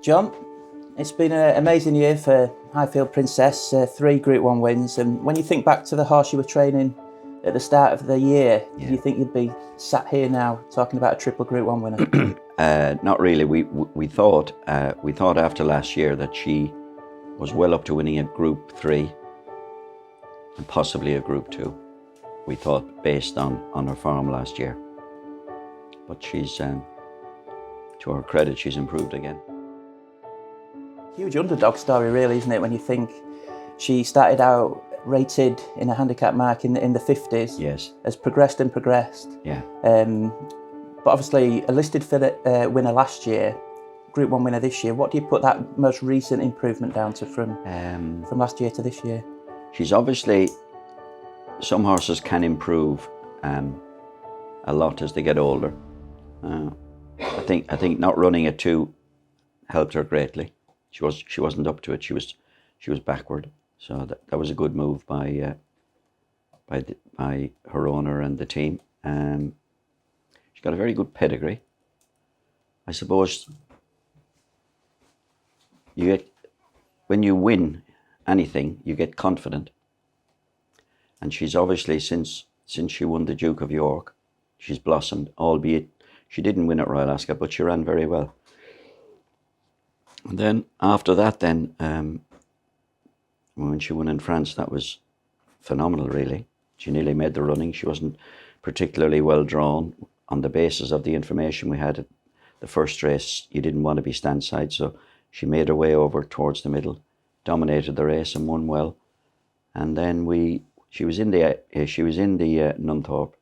John, it's been an amazing year for Highfield Princess, 3 Group 1 wins, and when you think back to the horse you were training at the start of the year, do you think you'd be sat here now talking about a triple Group 1 winner? Not really. We thought after last year that she was well up to winning a Group 3 and possibly a Group 2. We thought based on her form last year. But she's, to her credit, she's improved again. Huge underdog story really, isn't it, when you think she started out rated in a handicap mark in the 50s. Yes. Has progressed and progressed. Yeah. But obviously a listed winner last year, Group 1 winner this year. What do you put that most recent improvement down to from last year to this year? She's obviously, some horses can improve a lot as they get older. I think not running it 2 helped her greatly. She wasn't up to it. She was backward. So that was a good move by her owner and the team. She's got a very good pedigree. I suppose when you win anything, you get confident. And she's obviously, since she won the Duke of York, she's blossomed, albeit she didn't win at Royal Ascot, but she ran very well. And then after that, when she won in France, that was phenomenal, really. She nearly made the running. She wasn't particularly well drawn. On the basis of the information we had at the first race, you didn't want to be stand side, so she made her way over towards the middle, dominated the race and won well. And then she was in the Nunthorpe,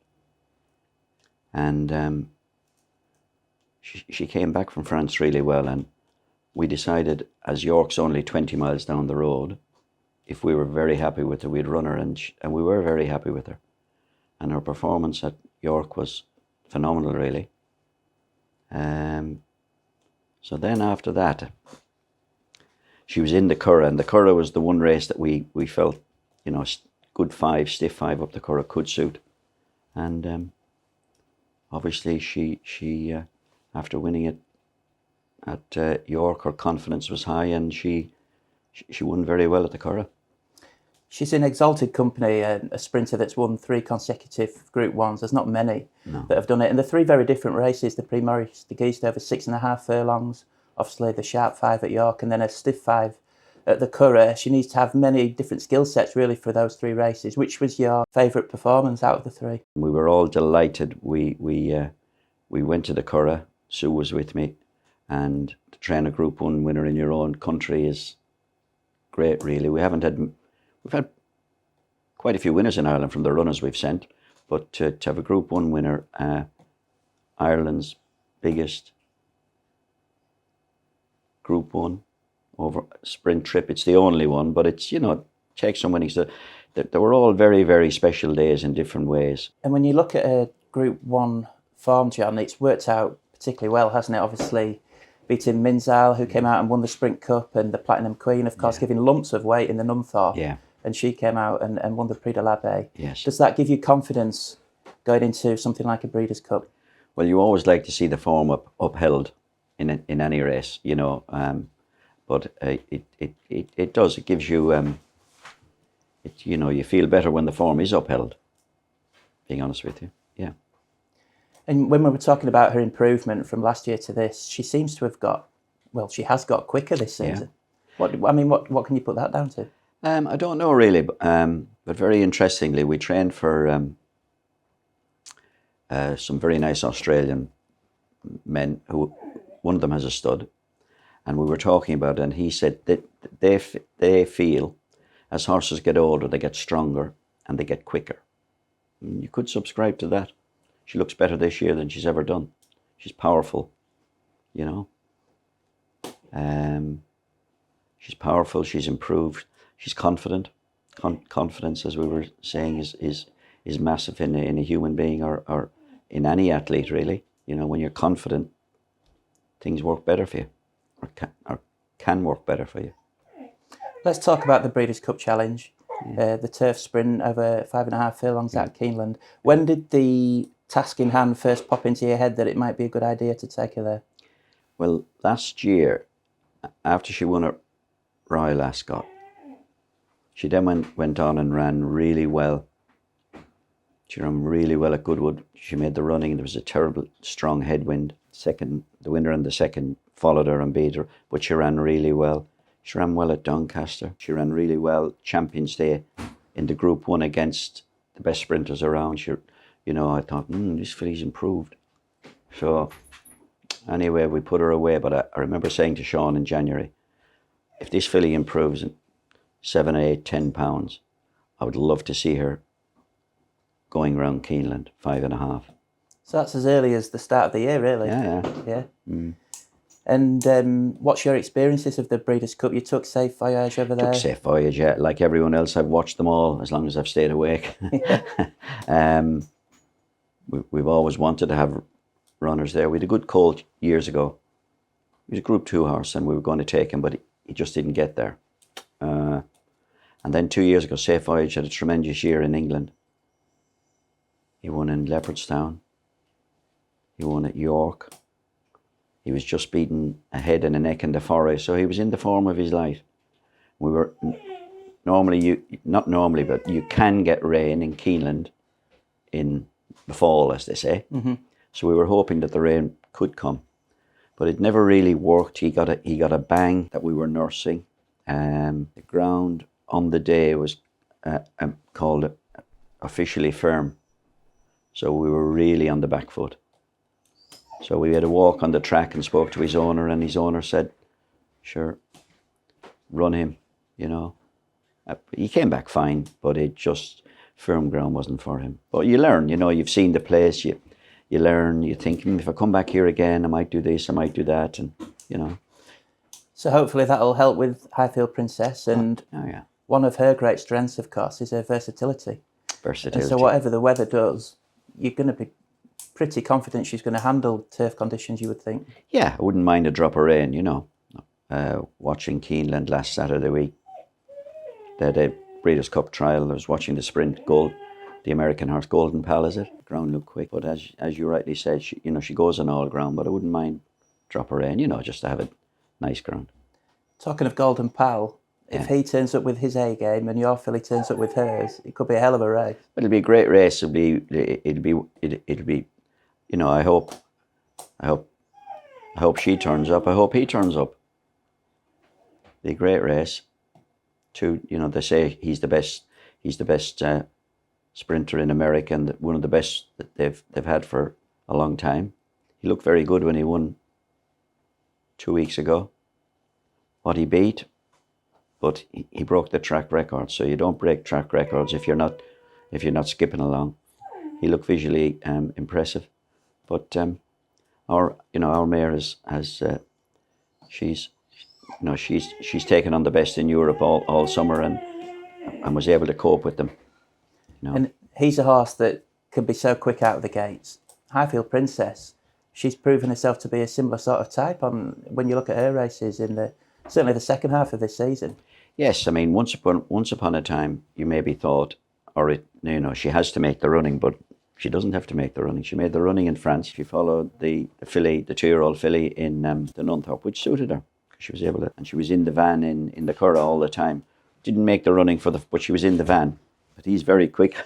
and she came back from France really well, and we decided, as York's only 20 miles down the road, if we were very happy with her, we'd run her, and we were very happy with her. And her performance at York was phenomenal, really. So then after that, she was in the Curragh, and the Curragh was the one race that we felt, good 5, stiff 5 up the Curragh could suit. And obviously she after winning it at York, her confidence was high, and she won very well at the Curragh. She's in exalted company, a sprinter that's won 3 consecutive Group 1s. There's not many that have done it. And the 3 very different races, the Prix Maurice de Guiche over 6.5 furlongs, obviously the Sharp 5 at York, and then a stiff 5 at the Curragh. She needs to have many different skill sets really for those 3 races. Which was your favourite performance out of the 3? We were all delighted. We went to the Curragh. Sue was with me. And to train a Group 1 winner in your own country is great, really. We've had quite a few winners in Ireland from the runners we've sent, but to have a Group 1 winner, Ireland's biggest Group 1 over sprint trip. It's the only one, but it's, takes some winning. So they were all very, very special days in different ways. And when you look at a Group 1 form, John, it's worked out particularly well, hasn't it? Obviously beating Minzal, who came out and won the Sprint Cup, and the Platinum Queen, of course, giving lumps of weight in the Nunthorpe. Yeah. And she came out and won the Prix de l'Abbé. Yes. Does that give you confidence going into something like a Breeders' Cup? Well, you always like to see the form upheld in any race, but it does. It gives you, you feel better when the form is upheld, being honest with you. Yeah. And when we were talking about her improvement from last year to this, she seems to have she has got quicker this season. Yeah. What can you put that down to? I don't know really, but very interestingly, we trained for some very nice Australian men who, one of them has a stud, and we were talking about it, and he said that they feel as horses get older, they get stronger and they get quicker. And you could subscribe to that. She looks better this year than she's ever done. She's powerful, she's powerful, she's improved, she's confident. Confidence, as we were saying, is massive in a human being or in any athlete, really. When you're confident, things work better for you, or can work better for you. Let's talk about the Breeders' Cup Challenge, the turf sprint over 5.5 furlongs at Keeneland. When did the task in hand first pop into your head that it might be a good idea to take her there? Well, last year, after she won at Royal Ascot, she then went on and ran really well. She ran really well at Goodwood. She made the running, and there was a terrible strong headwind. The winner and the second followed her and beat her, but she ran really well. She ran well at Doncaster. She ran really well Champions Day in the Group 1 against the best sprinters around. I thought, this filly's improved. So anyway, we put her away, but I remember saying to Sean in January, if this filly improves in 7, 8, 10 pounds, I would love to see her going around Keeneland, 5.5. So that's as early as the start of the year, really. Yeah. And what's your experiences of the Breeders' Cup? You took Safe Voyage over there? Took Safe Voyage, yeah. Like everyone else, I've watched them all as long as I've stayed awake. We've always wanted to have runners there. We had a good colt years ago. He was a Group 2 horse, and we were going to take him, but he just didn't get there. And then 2 years ago, Safe Voyage had a tremendous year in England. He won in Leopardstown. He won at York. He was just beaten a head and a neck in the Forest, so he was in the form of his life. We were not normally, but you can get rain in Keeneland in the fall, as they say. Mm-hmm. So we were hoping that the rain could come, but it never really worked. He got a bang that we were nursing. The ground on the day was called officially firm, so we were really on the back foot. So we had a walk on the track and spoke to his owner, and his owner said, sure, run him, He came back fine, but it just, firm ground wasn't for him. But you learn, you've seen the place, you learn, you think, if I come back here again, I might do this, I might do that, and, So hopefully that'll help with Highfield Princess, and one of her great strengths, of course, is her versatility. And so whatever the weather does, you're going to be pretty confident she's going to handle turf conditions, you would think. Yeah, I wouldn't mind a drop of rain, watching Keeneland last Saturday week. They had a Breeders' Cup trial. I was watching the sprint gold, the American horse Golden Pal, is it? The ground looked quick, but as you rightly said, she goes on all ground, but I wouldn't mind drop of rain, just to have a nice ground. Talking of Golden Pal, if he turns up with his A game and your filly turns up with hers, it could be a hell of a race. It'll be a great race. It'll be. I hope she turns up. I hope he turns up. Be a great race. They say he's the best sprinter in America, and one of the best that they've had for a long time. He looked very good when he won 2 weeks ago. What he beat, but he broke the track record. So you don't break track records if you're not skipping along. He looked visually impressive. But our mare she's taken on the best in Europe all summer and was able to cope with them. And he's a horse that can be so quick out of the gates. Highfield Princess, she's proven herself to be a similar sort of type when you look at her races in certainly the second half of this season. Yes, I mean once upon a time you maybe thought, she has to make the running, but she doesn't have to make the running. She made the running in France. She followed the filly, the 2-year-old filly in the Nunthorpe, which suited her. She was able to, and she was in the van in the Curragh all the time. Didn't make the running but she was in the van. But he's very quick.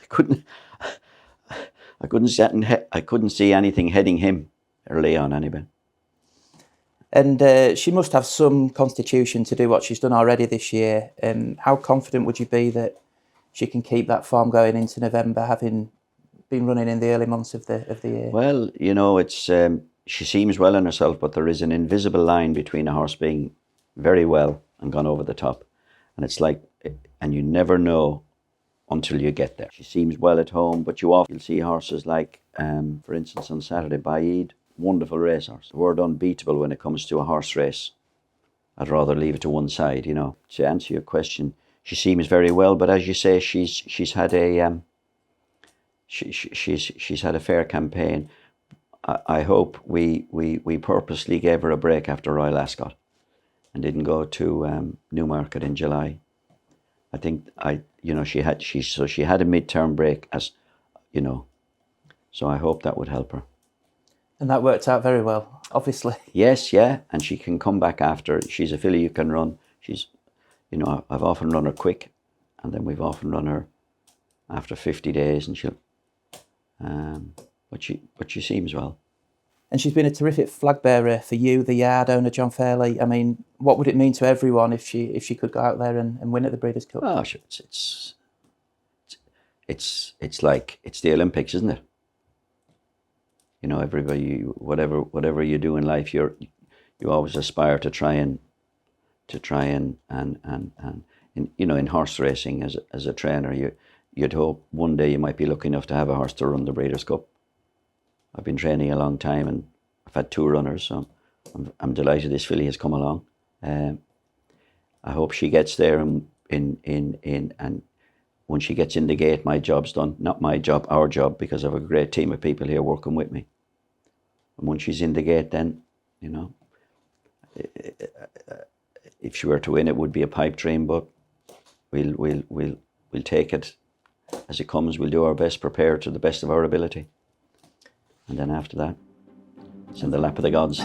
I couldn't see anything heading him early on anyway. And she must have some constitution to do what she's done already this year. How confident would you be that she can keep that form going into November, having been running in the early months of the year? Well, it's she seems well in herself, but there is an invisible line between a horse being very well and gone over the top, and it's like, and you never know until you get there. She seems well at home, but you'll see horses like, for instance, on Saturday, Baid, wonderful racehorse. The word unbeatable when it comes to a horse race. I'd rather leave it to one side, To answer your question, she seems very well, but as you say, she's had a she's had a fair campaign. I hope we purposely gave her a break after Royal Ascot and didn't go to Newmarket in July. I think she had a midterm break, so I hope that would help her. And that worked out very well. obviously. Yes, yeah, and she can come back after. She's a filly you can run. She's, you know, I've often run her quick, and then we've often run her after 50 days, and she'll, but she seems well. And she's been a terrific flag bearer for you, the yard owner, John Fairley. I mean, what would it mean to everyone if she could go out there and win at the Breeders' Cup? Oh, sure, it's like it's the Olympics, isn't it? You know, everybody, whatever you do in life, you always aspire to try and you know, in horse racing as a trainer, you'd hope one day you might be lucky enough to have a horse to run the Breeders' Cup. I've been training a long time, and I've had 2 runners, so I'm delighted this filly has come along. I hope she gets there, and when she gets in the gate, my job's done. Not my job, our job, because I have a great team of people here working with me. And when she's in the gate, then, you know, if she were to win, it would be a pipe dream, but we'll take it as it comes. We'll do our best, prepare to the best of our ability. And then after that, it's in the lap of the gods.